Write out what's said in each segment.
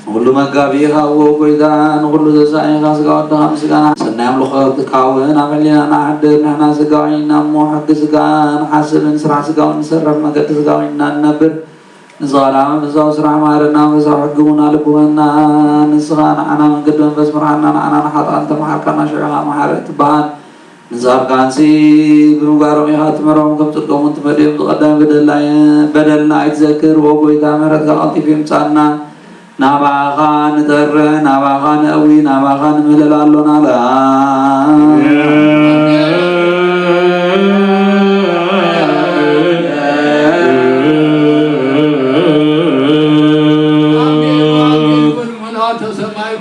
كل مجابيها وقيدان كل زسائها سقاطها مسكان سنام لخوت كاون عملنا نعد نحنا سقاينا موحد سقان حسب نسرع سقاون نسرف مقد سقاينا نبر نزارع نزاو سرع مارنا وزاو حقونا لبونا نسغان عنا من قدوان بس مرحنا عنا نحط أنت محركنا شعلا محرك تبان نزار كانسي بمقارم يهات مرام كم تلقون تمديم تقدم بدلنا يتذكر وقويتا مرد غلطي في مسانا ناباخان تر ناباخان أوي ناباخان مللالونا لا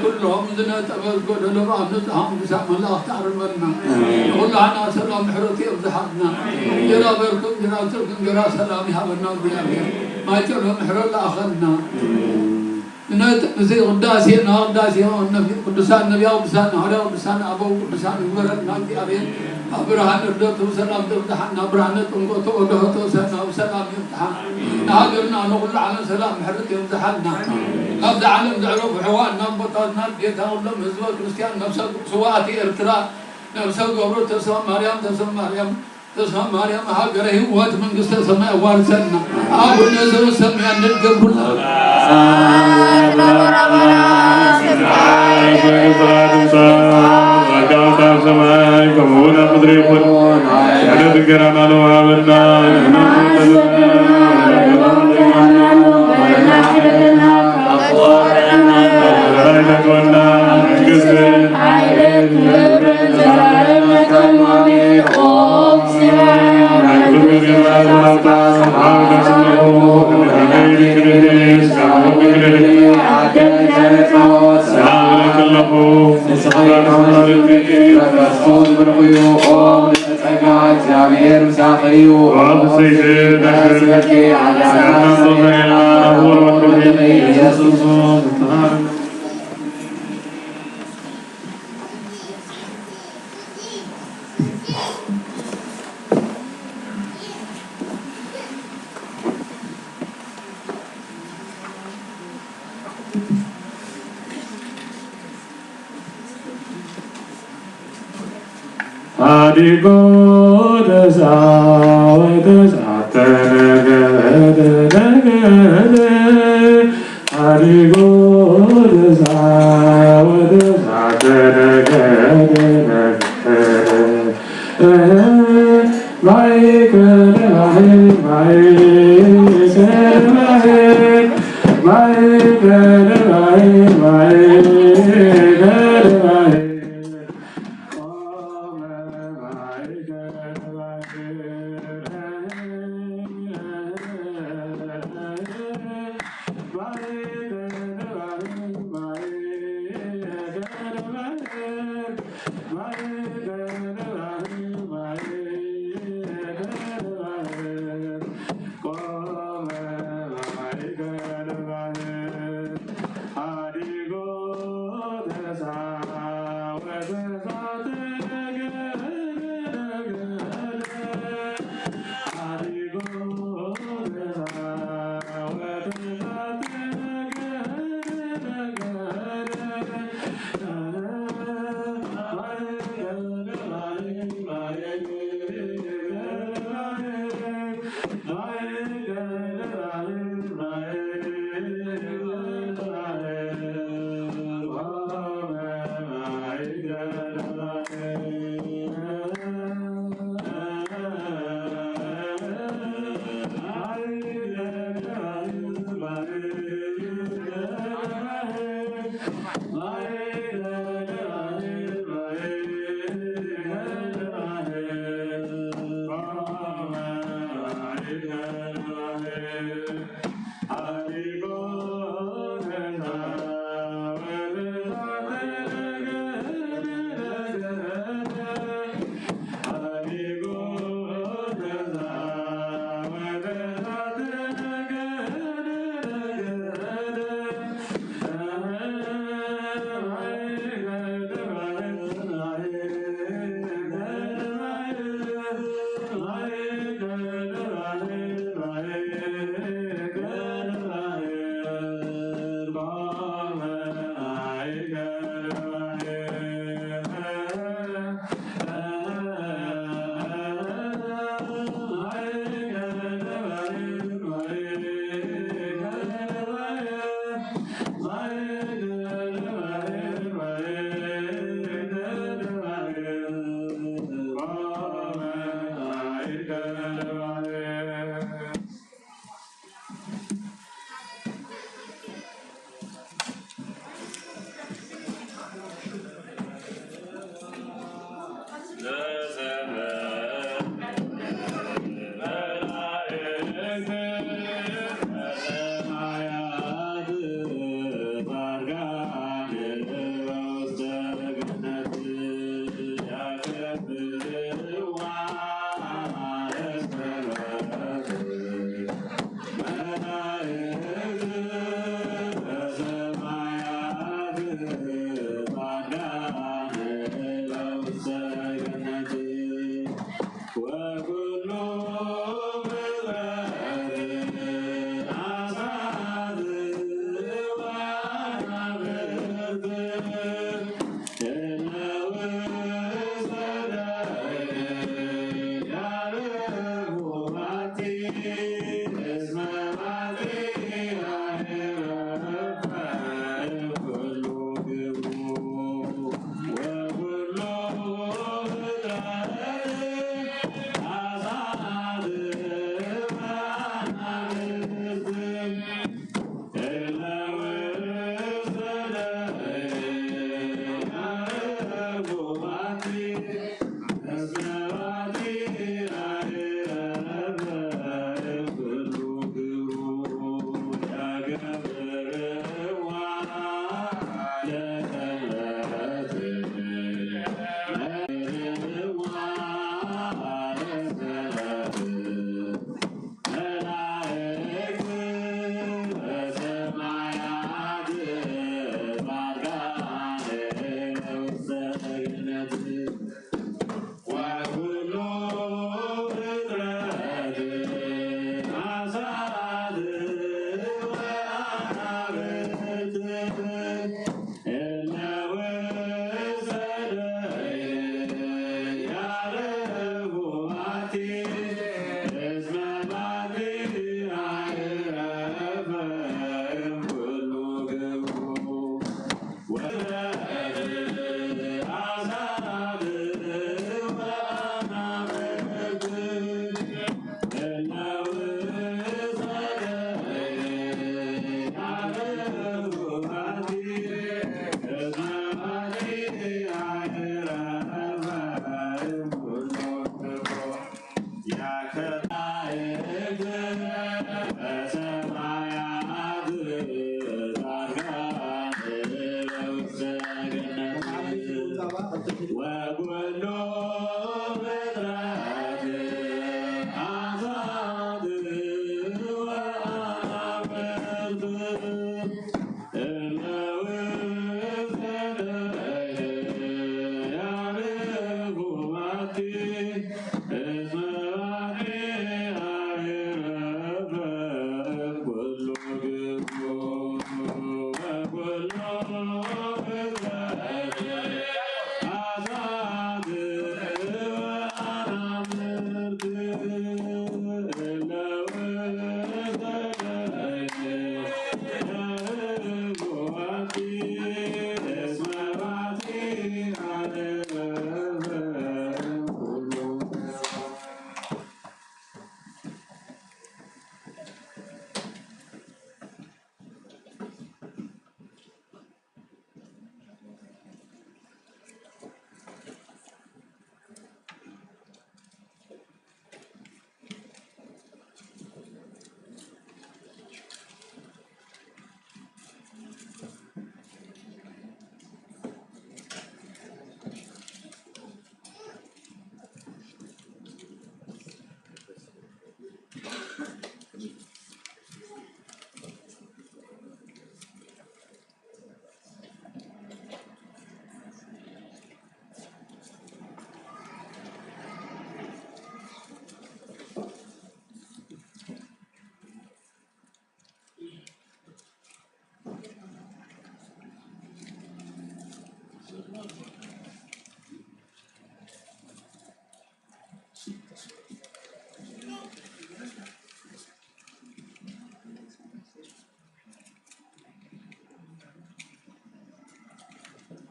كلهم زنا تبرقوا لهم نتهم بسام الله تعرفنا والله أنا سلام حرتي أبزحنا جرا بركم جرا تركم جرا سلام هبنا بيا ما تلهم حر الآخرنا نزي قداسي نقداسي النبي قدسان النبي قدسان هذا قدسان أبو قدسان ورد نادي أبين أبراهان ردت وسلام تفتحنا أبراهان تنقط ودهت وسلام يفتحنا نهاجرنا نقول على سلام حرتي أبزحنا أبدا علم دعوة حوالنا بطلنا بيتها ولا مزوج كريستيان نفسه سواتي ارترا نفسه قبر تسمى مريم تسمى مريم هاجره وقت من قصة سماء وارثنا أبو نزل سمع نتقبل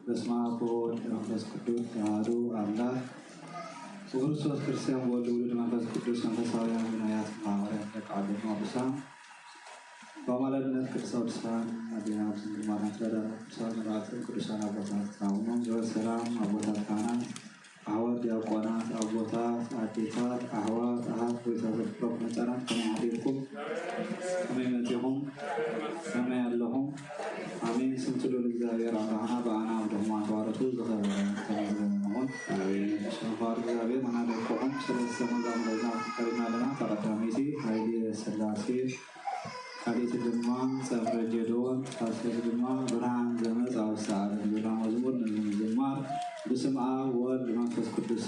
በስመ አብ ወወልድ ወመንፈስ ቅዱስ አሐዱ አምላክ። ክርስቶስ ክርስቲያን ወልድ ውሉድ መንፈስ ቅዱስ መንፈሳውያን ነቢያት ሐዋርያት ተቃሉ ቅዱሳን በአማላጅነት ቅዱሳን አዲናት ማናት ቅዱሳን መላእክት ቅዱሳን አባታት አሁኑ ዘወሰላም አቦታት ካህናት አህዋት ዲያቆናት አቦታት አዴታት አህዋት አሃት ወይታዘፍሮፍ መጠናት ከማህዴርኩም ከመይመቴሁም ከመያለሁም አሜን። ስንትሎ እግዚአብሔር አብርሃና በአና ደግሞ አንተዋረቱ ዘኸበረ ተመሆን ሰፋር እግዚአብሔር መናደቆም ስለሰመዛም ለዛ ከሪና ለና ተቀዳሜቲ ኃይሌ ሥላሴ ካሌት ድማ ጸፍረ ጀዶን ታስረ ድማ ብርሃን ዘመጽ አብሳል ዜና መዝሙር እንዘማር። በስመ አብ ወወልድ ወመንፈስ ቅዱስ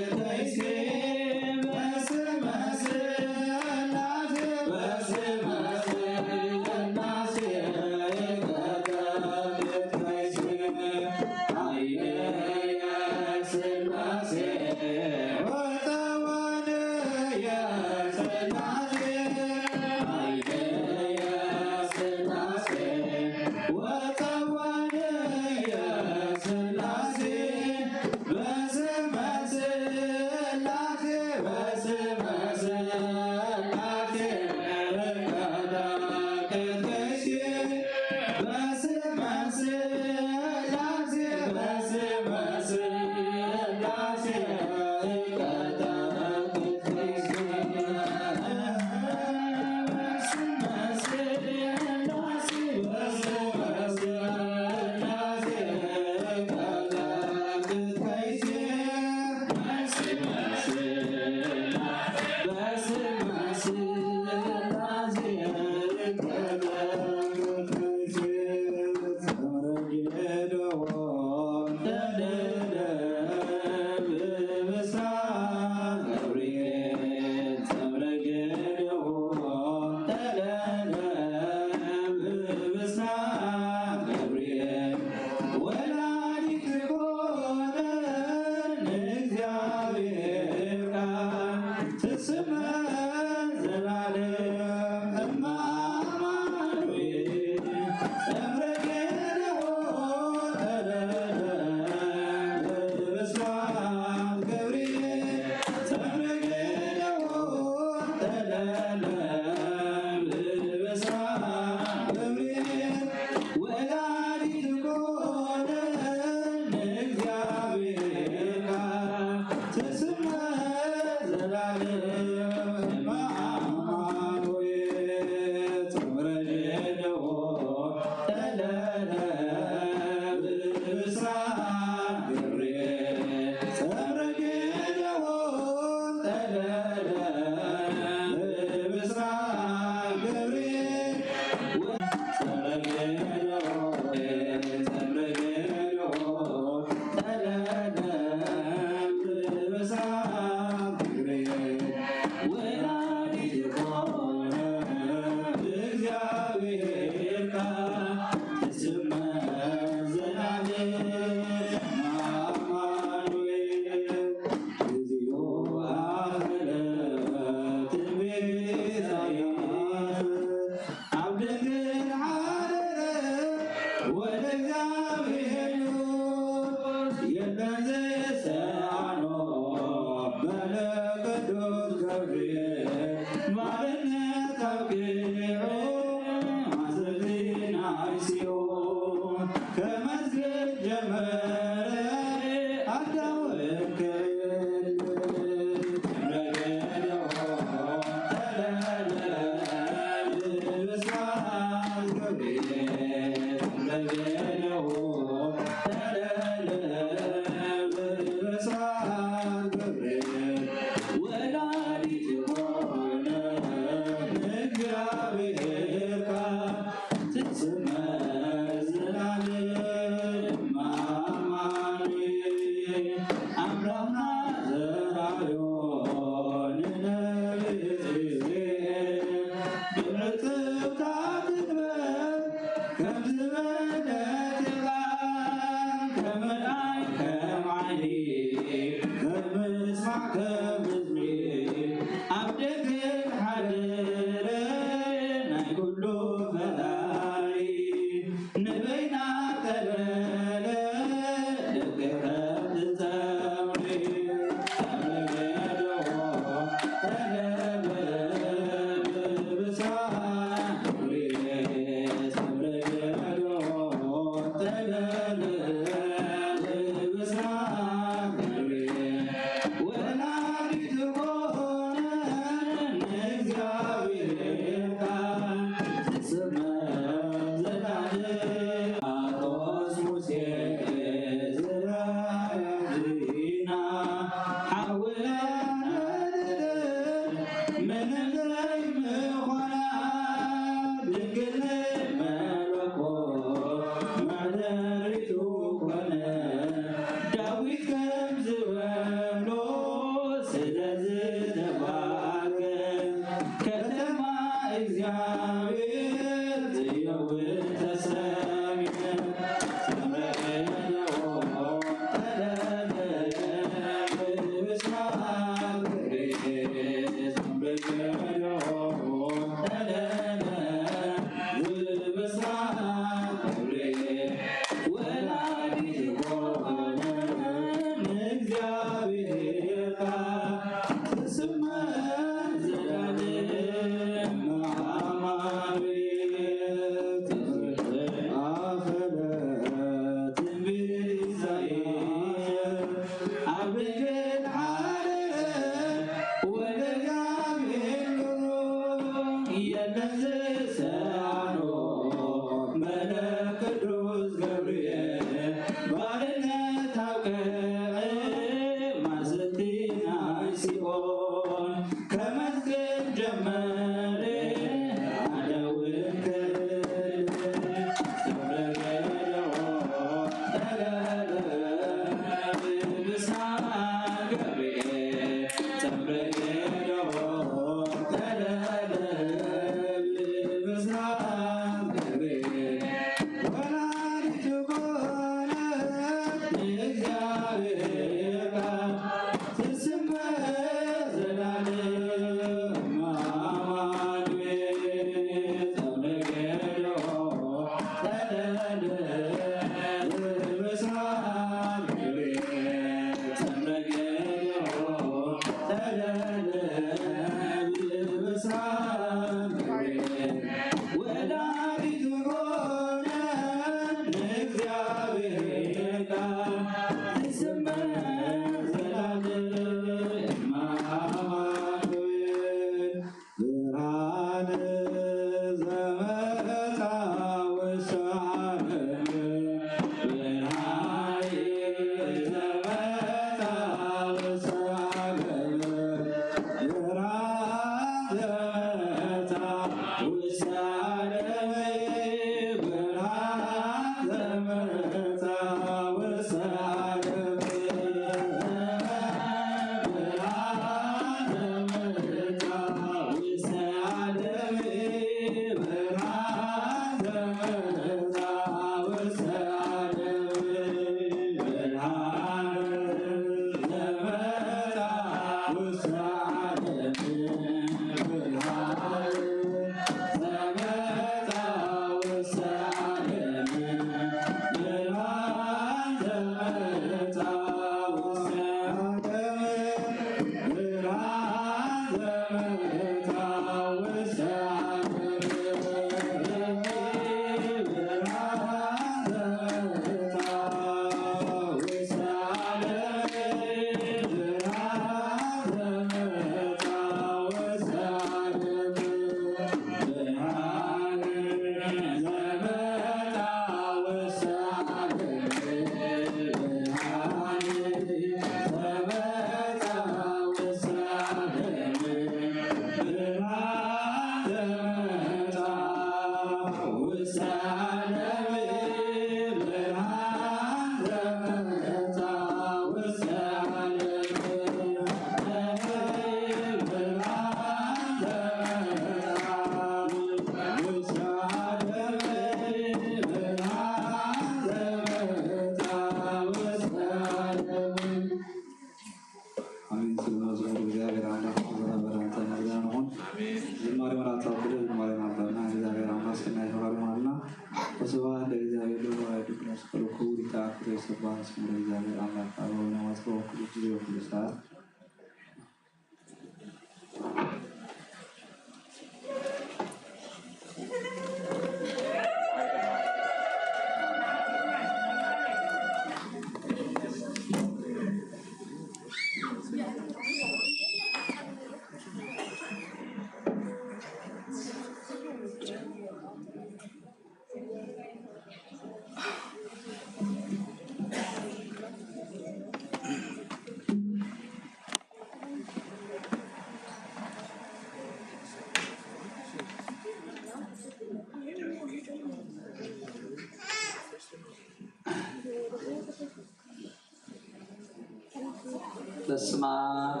በስመ አብ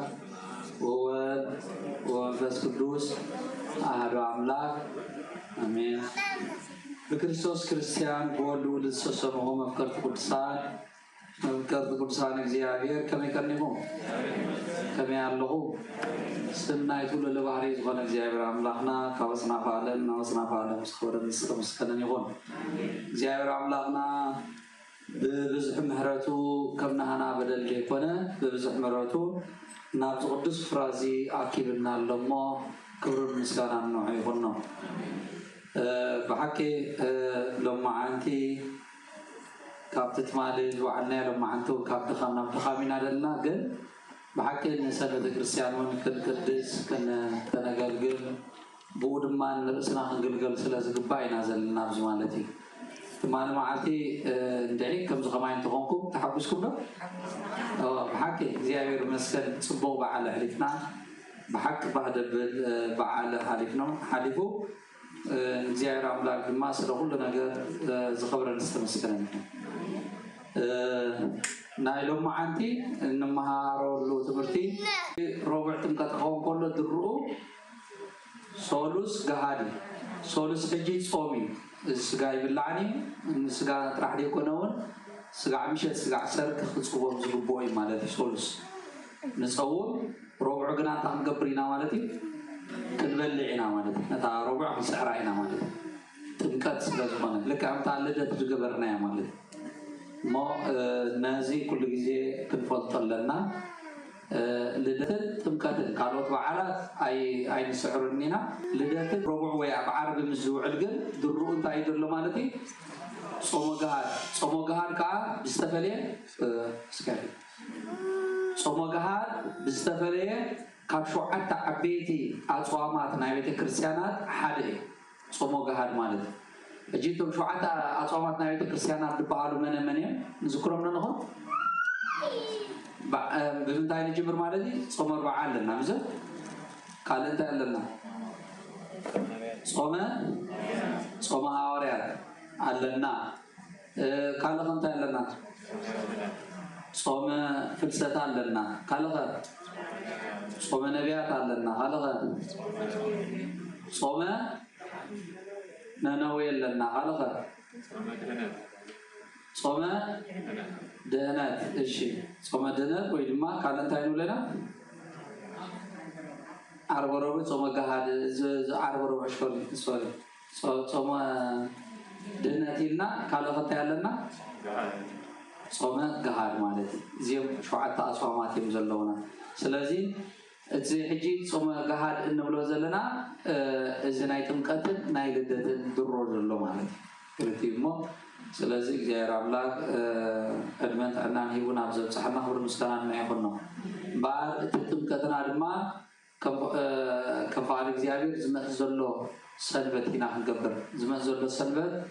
ወወልድ ወመንፈስ ቅዱስ አሐዱ አምላክ አሜን። በክርስቶስ ክርስቲያን በወልድ ውሉድ ተሰብስበው መፍቀርት ቅዱሳን እግዚአብሔር ከመይቀርኒሁ ከመያለሁ ስናይቱ ለባህሪ ዝኾነ እግዚአብሔር አምላክና ካበጽናፈ ዓለም ናበጽናፈ ዓለም ስኮረን ስመስከነን ይሆን እግዚአብሔር አምላክና ببزح مهرته كم نهنا بدل ليكونه ببزح مهرته نابز قدس فرازي عاقبنا لما كبر المسكان النوعي هنا بحكي لما عنتي كابتت مالي وعنا لما عنتو كابت خامنا بتخامين علينا قل بحكي نسأل الكريستيان ونكن قدس كنا تنقل بود ما نرسنا نقل سلاسل باين نازل نابز مالتي تمام معتي دعي كم زخمين تغنكم تحبسكم له بحكي زياير مسكن صبوا بعلى حلفنا بحك بعد بعلى حلفنا حلفوا زياير أملاك ما سرقوا لنا زخبر نستمسكنا نايلهم معتي إنما هارولو تبرتي ربع تنقطعهم كله درو سولوس جهادي سولوس تجيد صومي السجاي باللعني السجاي راح يكونون سجاي مش السجاي سرك خصوصا بزبوي مالتي سولوس نصور ربع جنات عم قبرينا مالتي كنبلعنا مالتي نتا ربع مسحرينا مالتي تنكت لازمنا لك عم تعلد تجبرنا يا مالتي ما نازي كل جزء كنفضل لنا لدتل تمكتل قالوا بعلات أي نسعر النينا لدتل ربع ويا بعرب مزوع الجل درو أنت أيدر لمالتي صومجهار كا بستفليه سكاري صومجهار بستفليه كابشوعات عبيتي أصوامات نايبة كريستيانات حادي صومجهار مالتي أجيتم شوعات أصوامات نايبة كريستيانات ببعض منهم نذكرهم لنا بمنتهى الجبر مالتي صومر بعلنا مزه قال انت لنا صوم هاوريات علنا قال انت لنا صوم فلسفه علنا قال صوم نبيات علنا قال صوم ننوي لنا قال صوم دهنات الشيء صوم دهنات ويدما كان تاينو لنا عرب روبي صوم جهاد عرب روبي شكرا سوري صوم دهنات لنا كلا خطة لنا صومة جهاد مالتي زيهم شوعة أصوامات يمزلونا سلازي زي حجي صومة جهاد إنه بلو زلنا إذا نايتم قتل نايلدة الدرور زلو مالتي كرتي مو سلازي زي راملاك أدمنت عنا هيبون أبزل صحنا خبر مستنان ما يخونه بعد تتم قتلنا أدما كفعل زيابير زمت زلو سلبت هنا نقبر زمت زلو سلبت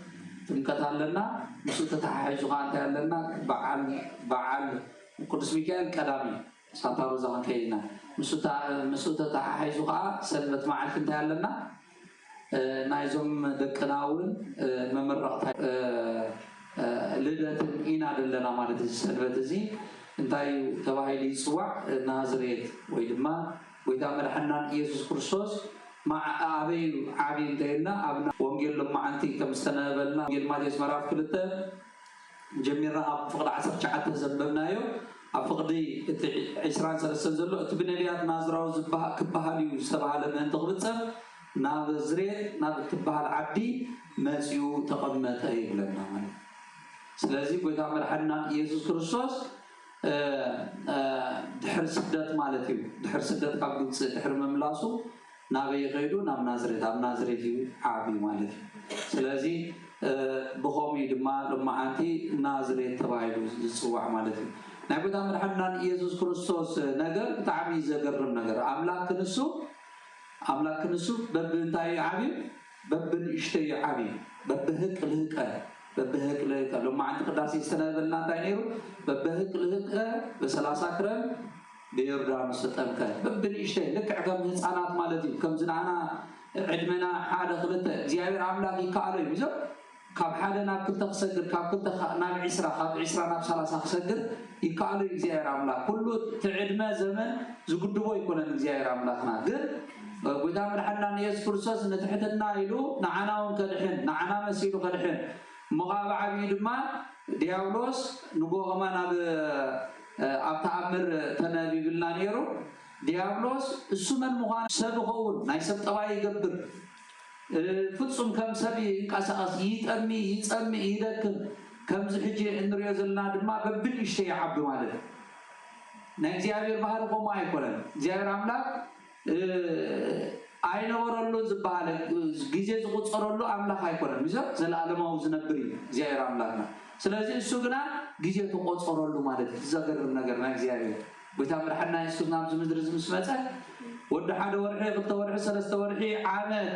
تمكتها لنا مسوت تحايز وقانتها لنا بعل قدس ميكائيل كلامي ساتارو زمان كينا مسوت تحايز وقا سلبت معك انتها لنا نايزم دكناون ممرقت لدت إينا لنا مالت سلبت زي انتاي تباهي يسوع نازريت ويدما ويتعمل حنان يسوع كريستوس مع عبي انتهينا أبنا وانجيل لما أنتي كمستنابلنا وانجيل ماتيس مراف كلتا جميرنا أفقد عصر شعات زببنا يو أفقدي 20 سنة سنزلو اتبنى ليات نازراو كبهاليو سبعة لما انتقبتسا نازريت كبهال عبدي ماسيو تقدمت أيب لنا سلازي ويتعمل حنان يسوع كريستوس دحر سدات مالتي دحر سدات قبل دحر مملاسو نابي غيدو نام نازريت عابي مالتي سلازي بخومي دما لما أنتي نازريت تبايلو السواع مالتي نبي تامر حنان يسوع كريستوس نجر تعبي زجرم نجر أملاك نسو ببنتاي عابي ببن إشتي عابي ببهك لهك لما أنت قداسي السنة بلنا تانيرو ببهك لهك بسلاسة كرم بيردان ستأمك ببن إشتي لك عقب هسانات مالتي كم زنعنا عدمنا حادة خلطة زيابير عملاقي كالي بيزو كاب حادة ناب كنت خسجر كاب كنت ناب عسرة خاب عسرة ناب سلاسة خسجر يكالي زيابير عملاق كله تعدما زمن زقدبو يكون زيابير عملاقنا قل وإذا من حنان يسوع كريستوس نتحتنا إلو نعنا ونكدحن نعنا مسيلو كدحن مغابع عبيد ما ديابلوس نقوه ما ناب أبتعمر تنبي بالله نيرو ديابلوس السمن مغان سبقون نايسب طبعي يقبر فتصم كم سبي انقاسقاس يتأمي يدكم كم زحجي انريو زلنا دما ببن إشتي عبد مالك ناي زيابير بحر قوما يقولن زيابير عملاك أين ورلو زبالة جيزة زغط صرلو أملاك هايكونا ميزا زل عالمه وزنبري زيارة أملاكنا سلازي السوقنا جيزة تقط صرلو مالك زغر النجرنا زيارة بتامر حنا يسكتنا بزمدرز مسمته ود حدا ورحي قط ورحي سلسة ورحي عامل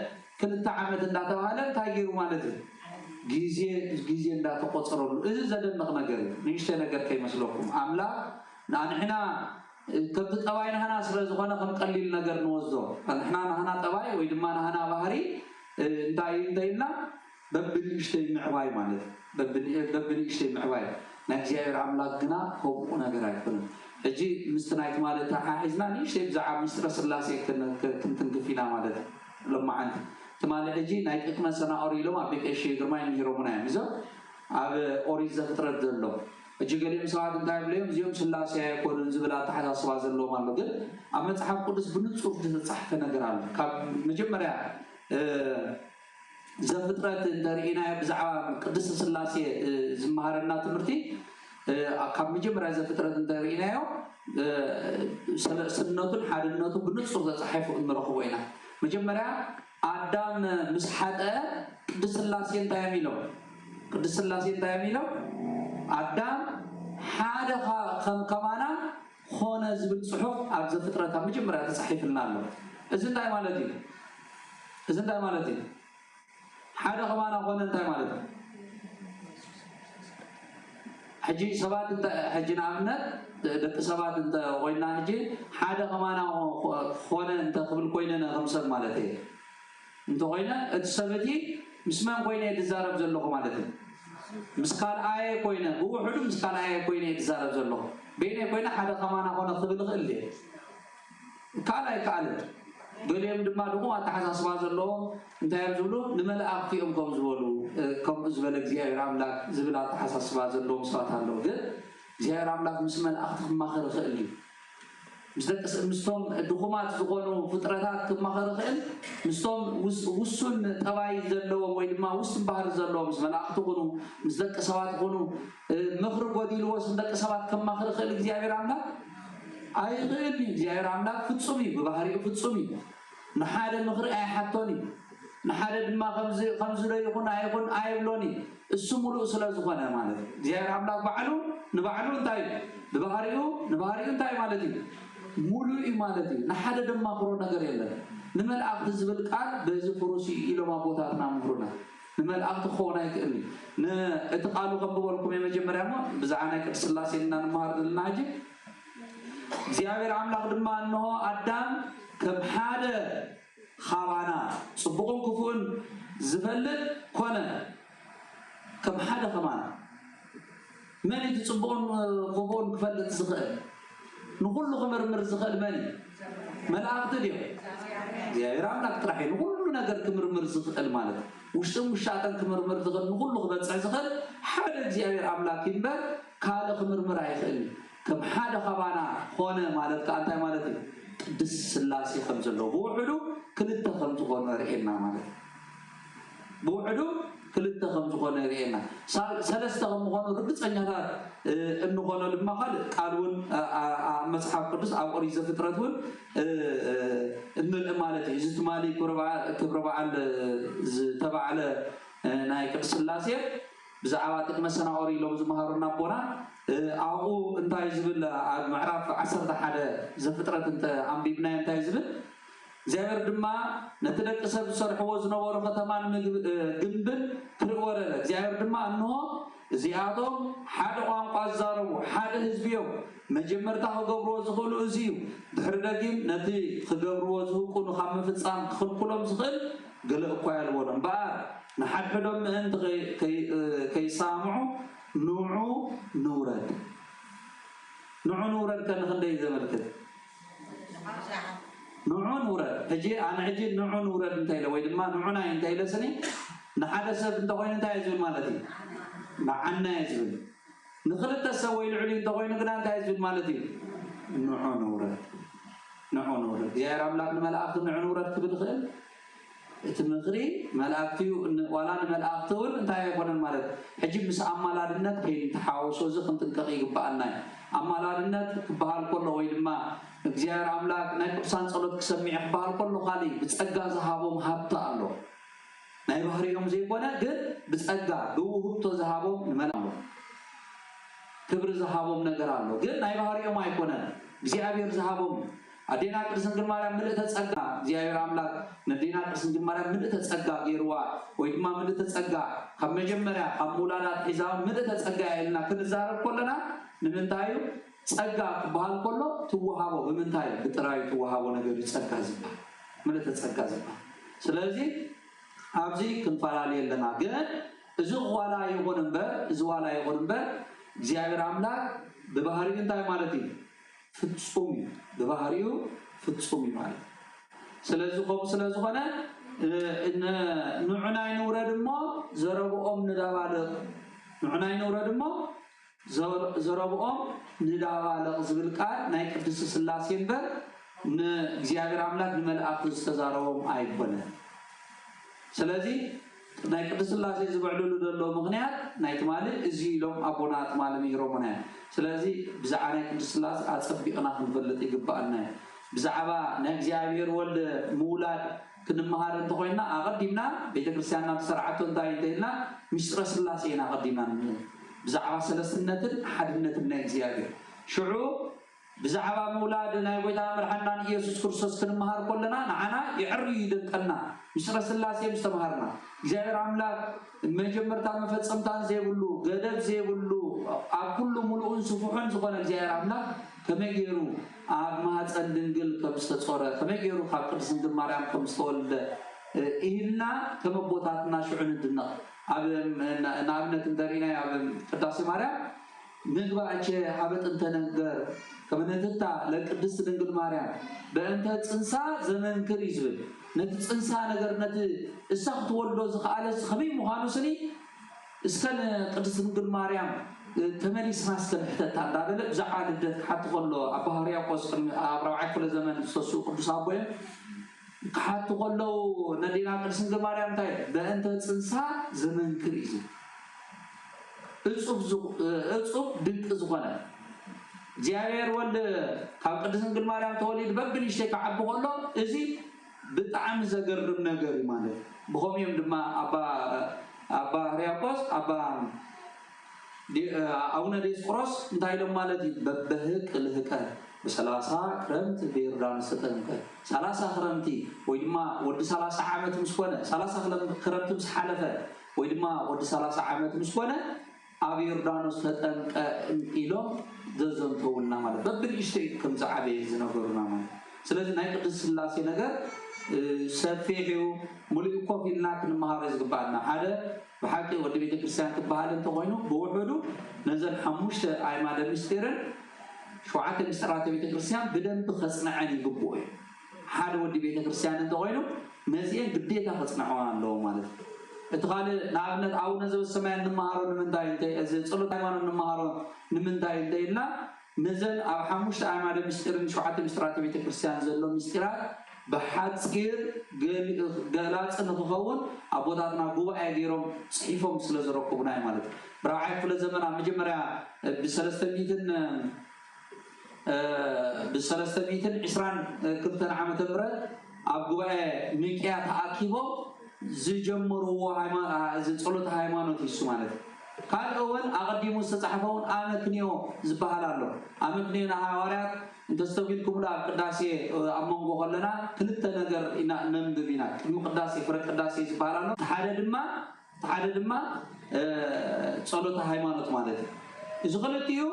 كل تعامل الناس هذا تاجر مالك جيزة الناس تقط صرلو إذا زادنا نجر نيشتى نجر كي مسلوكم أملاك نحنا كنت تباين هنا سر زخنا خم قليل نجر نوزو فنحنا هنا تباي ويدما هنا بحري داينا ببني إشتي معواي مالك ببني إشتي معواي نجزير عملاقنا هو نجر يكون أجي مستنايت مالك حاجزنا نيشتي بزعم مستر سلاسي كنت فينا مالك لما عند تمالي أجي نايت إكما سنة أوريلو ما بيك إشي درماين هيرومنا ميزو أب أوريزة ترد له أجي قال لي مساعد دايم ليهم زيهم سلاسي يكون زبلات تحت أصواز اللو مالو قل أما تحب قدس بنتصوف تصحف نقران كاب مجمرة زفترة دارينا بزعام قدس سلاسي زمهارنا تمرتي كاب مجمرة زفترة دارينا يو سنوتن حادنوتن بنتصوف تصحف نرخوينا مجمرة آدم مسحات قدس سلاسي انتايميلو قدس سلاسي انتايميلو آدم حاجة كمانا هنا زبل صحف عبد فترة مجمرة تصحيف لنا له إذن ده مالتي حاجة كمانا هنا ده مالتي حجي سبات انت حجي نعمنا دك سبات انت وين حجي حاجة كمانا هنا انت قبل كويننا خمسة مالتي انت وين السبتي مسمى كوينة تزارب زلوا مالتي مسكال آية كوينة هو حلو مسكال آية كوينة يتزارب زلوا بينه كوينة حدا كمان أخونا قبل غلي كاله قليهم دم دقوا أتحسس بعض زلوا أنت يبزلوا نمل أختيهم كم زبلوا كم زبلك زيار عملاك زبلات أتحسس بعض زلوا مسات هالو قل زيار عملاك مسمى أختهم ما خير غلي مستوم دخومات زغونو فطرتات كما خرخل مستوم وسن طباي زلوا ويدما وسن بحر زلوا مس ملاقت كونو مزدق سبات كونو مخرج وديلو وسندق سبات كما خرخل እግዚአብሔር አምላክ አይغل እግዚአብሔር አምላክ ፍጹም በባህሪው ፍጹም نحاد مخر اي حطوني نحاد ما خمس لا يكون ايكون ايبلوني السمولو ስለዝኾነ ማለት እግዚአብሔር አምላክ ባዕሉ ንባዕሉ እንታይ በባህሪው እንታይ ማለት እዩ ሙሉእ ማለት እዩ ንሓደ ድማ ክሮ ነገር የለን ንመልአክ ዝብል ቃል በዚ ፍሩሲ ኢሎም አቦታትና ምሁሩና ንመልአክ ኾና ይክእል እቲ ቃሉ ከበልኩም የመጀመሪያማ ብዛዕና ቅድስት ሥላሴና ንማርልና እንጂ እግዚአብሔር አምላክ ድማ እንሆ አዳም ከም ሓደ ኻባና ጽቡቁን ክፉን ዝፈልጥ ኮነ ከም ሓደ ኸማና من يتصبون كفون كفلت زخل نقول خمرمر زخل من ملاك اليوم يا رامنا ترحي نقول نقدر كمرمر زخل مالك وشتم وشاتن كمرمر زخل نقول له بس زخل حاجة يا رامنا كينبر كاله خمرمر عيخل كم حاجة خبانا خونه مالك كأنت مالتي دس سلاسي خمسة لو بوعدو كلتا خمسة خونه رئينا مالك بوعدو كلتا خمسة خونه رئينا سلسة خمسة رقصنا هذا إنه خونه لما قال قالون مسحاب قدس أو أريزة فترتون إنه الإمالتي جزت مالي كبربع تبع على نايك السلاسي بزعواتك مثلا أوري لو زمهرنا بونا أو أنت يزبل معرف عصر حدا زفترة أنت عم بيبنا أنت يزبل زير دما نتدك سب صرح وزن ورقة ثمان جنبل كرورة زير دما أنه زيادهم حدا قام قازارو حدا هزبيو مجمرته قبروز خلو زيو دحردقين نتي خقبروز كونو خام فتسان خل كلهم زخل قلق قوال ورن بار نحدهم أنت كي سامعوا نوعو نورد كان خلي زمركت نوعو نورد هجي أنا هجي نوعو نورد انتهي لويد ما نوعنا انتهي لسني نحدث انت وين انتهي يزول مالتي معنا يزول نخلت تسوي العلي انت وين قنا انتهي يزول مالتي نوعو نورد يا رب لا ملأت نوعو نورد كبد خيل تمغري ملأكتيو ولا ملأكتون انت يكون المالك حجب مس أمالارنت كي تحاوسو زخم تنققي قبعنا أمالارنت كبهال كله ويدما እግዚአብሔር አምላክ ናይ ቅዱሳን ጸሎት ክሰሚዕ ይባል ኩሉ ኻሊ ብጸጋ ዝሃቦም ሀብታ አሎ ናይ ባህሪዮም ዘይኮነ ግን ብጸጋ ብውህብቶ ዝሃቦም ንመላው ክብር ዝሃቦም ነገር አሎ ግን ናይ ባህሪዮም አይኮነ እግዚአብሔር ዝሃቦም አዴና ቅድስት ድንግል ማርያም ምልእተ ጸጋ እግዚአብሔር አምላክ ነዴና ቅድስት ድንግል ማርያም ምልእተ ጸጋ ገይርዋ ወይ ድማ ምልእተ ጸጋ ካብ መጀመርያ ካብ ሙላዳት ሒዛ ምልእተ ጸጋ ያልና ክንዛረብ ኮለና ንምንታዩ ጸጋ ባህል ኮሎ ትወሃቦ በመንታይ በጥራይ ትወሃቦ ነገር ጸጋ ዝባል ምልእተ ጸጋ ዝባል ስለዚህ አብዚ ክንፈላል የለና ግን እዚ ኋላ ይሆንበር እዚ ኋላ ይሆንበር እግዚአብሔር አምላክ በባህሪው እንታይ ማለት እዩ ፍጹም በባህሪው ፍጹም ማለት ስለዚህ ቆም ስለዝሆነ እነ ኑዕናይ ንውረድሞ ዘረብኦም ንዳባለ ኑዕናይ ንውረድሞ ዘረብኦም ንዳባለ ዝብል ቃል ናይ ቅድስት ሥላሴ እንበር ንእግዚአብሔር አምላክ ንመልአክ ዝተዛረቦም አይኮነ ስለዚህ ናይ ቅድስት ሥላሴ ዝብዕልሉ ዘሎ ምክንያት ናይ ትማል እዚ ኢሎም አቦናት ማለት ይሮሙና ስለዚህ ብዛዕባ ናይ ቅድስት ሥላሴ አጸቢቅና ክንፈልጥ ይግባአና ብዛዕባ ናይ እግዚአብሔር ወልድ ሙላድ ክንመሃር እንተኮይና አቀዲምና ቤተክርስቲያንና ተሰርዓቶ እንታይ እንተይልና ምስጢረ ሥላሴና አቀዲምና بزعبا سلسنتن حدنتن ናይ እግዚአብሔር ሽዑ بزعبا مولاد ናይ ጎይታ መድኃኒትና ኢየሱስ ክርስቶስ ክንመሃር ኮለና ንዓና ይዕሪ ይደቀና ምስጢረ ሥላሴ ምስተማሃርና እግዚአብሔር አምላክ መጀመርታ መፈጸምታን ዘይብሉ ገደብ ዘይብሉ ኣብ ኩሉ ሙሉእን ስፉሕን ዝኾነ እግዚአብሔር አምላክ ከመይ ገይሩ ኣብ ማኅፀን ድንግል ከም ዝተጾረ ከመይ ገይሩ ካብ ቅድስት ድንግል ማርያም ከም ዝተወለደ ኢልና ከመቦታትና ሽዑን እንድንቕ نابنة دارينا يا قداسي مريم نقبعك حبت انت ننقر كمان نتتا لقدس دنقل مريم بأنت تنسى زمن كريزبل نتنسى نقر نت السخط والدوز خالص خبيب مهانوسني اسكال قدس دنقل مريم تمليس ماستر حتى تعدل بزعل الدت حتى قلوا أبهاري أقص أبرع كل زمن سوق بصابين حتى قلوا ندينا قرسن جماريام تاي بأنت تنسى زمن كريزي أصب دنك زغنا جاير ولا خاب قرسن جماريام توليد ببني شيء كعب قلوا إزي بتعم زجر نجاري ماله بخوم يوم دما أبا رياقص أبا دي أونا ديس خلاص نتايلهم مالتي ببهك الهكار بسلاسة خرمت بيردان ستنك سلاسة خرمتي ويدما ود سلاسة عامة مسكونة سلاسة خرمت مسحلفة ويدما ود سلاسة عامة مسكونة أبيردان ستنك إلهم دزون تولنا ماله ببريشتي كم زعبي زنقرنا ماله سلسل نايك السلاسي نجار سفيحو ملئ كوفي لنا مهارز قبالنا هذا بحاجة ودي بيت كريستيان كبهال انت وينو بوحدو نزل حموش عماد مستيرن شوعات المسترات بيت كريستيان بدن بخصنا عن قبوي هذا ودي بيت كريستيان انت وينو مزيان بديتا خصنا عن لو مالك اتقال نعبنا او نزل السماء نمهارو من دايلتي ازل صلو تايمان نمهارو من دايلتي لا نزل او حموش عماد مستيرن شوعات المسترات بيت كريستيان زلو مستيرات بحاتسكير قالات نخون أبوداتنا جوا أجيرهم صحيفهم سلزر ركوبنا مالك براعي كل زمان مجمرة بسلستميتن عشران كنتن عام تمرة أبوا نكيات عاقبه زجمروا زصلت هايمانوت يسمانه قال أول أقدم مستحفون أمكنيو زبالالو أمكنينا هوارات تستويلكم لا قداسي أمم بقولنا كلت نجر إن نمدبينا المقداسي فرق قداسي زبالالو تحدد ما صلوت هايمانوت مالتي إذا قلتيو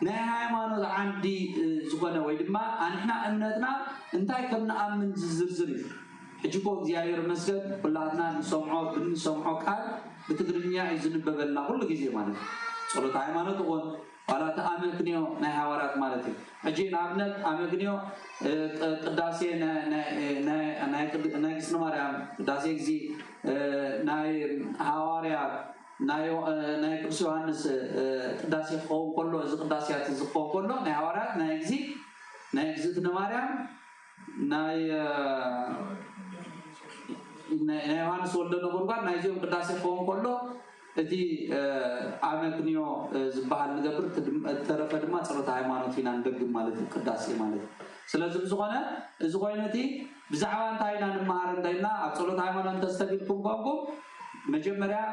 نه هايمانوت عندي زبالة ويدما أنحنا أمنتنا انتاي كمنا أمن زرزري حجبو زياير مسجد بلادنا نسمعو كار بتقرنيا إذن ببلنا كل جزء مالك صلوت هايمانوت وقول ولا تأمكنيو نهاورات مالتي حجين عبنت أمكنيو قداسي ناي كسر مريم قداسي زي ناي هاوريات ناي كرسي وانس قداسي قوم كله إذا قداسيات إذا قوم كله نهاورات ناي زي تنماريم ناي وانس ولد نقولك ناي زي قداسي قوم كله إذا أمكنيو زبال نجبر ترى ما صارت هايمانو فينا ندق مالك قداسي مالك سلازم زغانة تي بزعوان تاينا نمهارن داينا أصلت هايمانو تستقبل كم مجمرة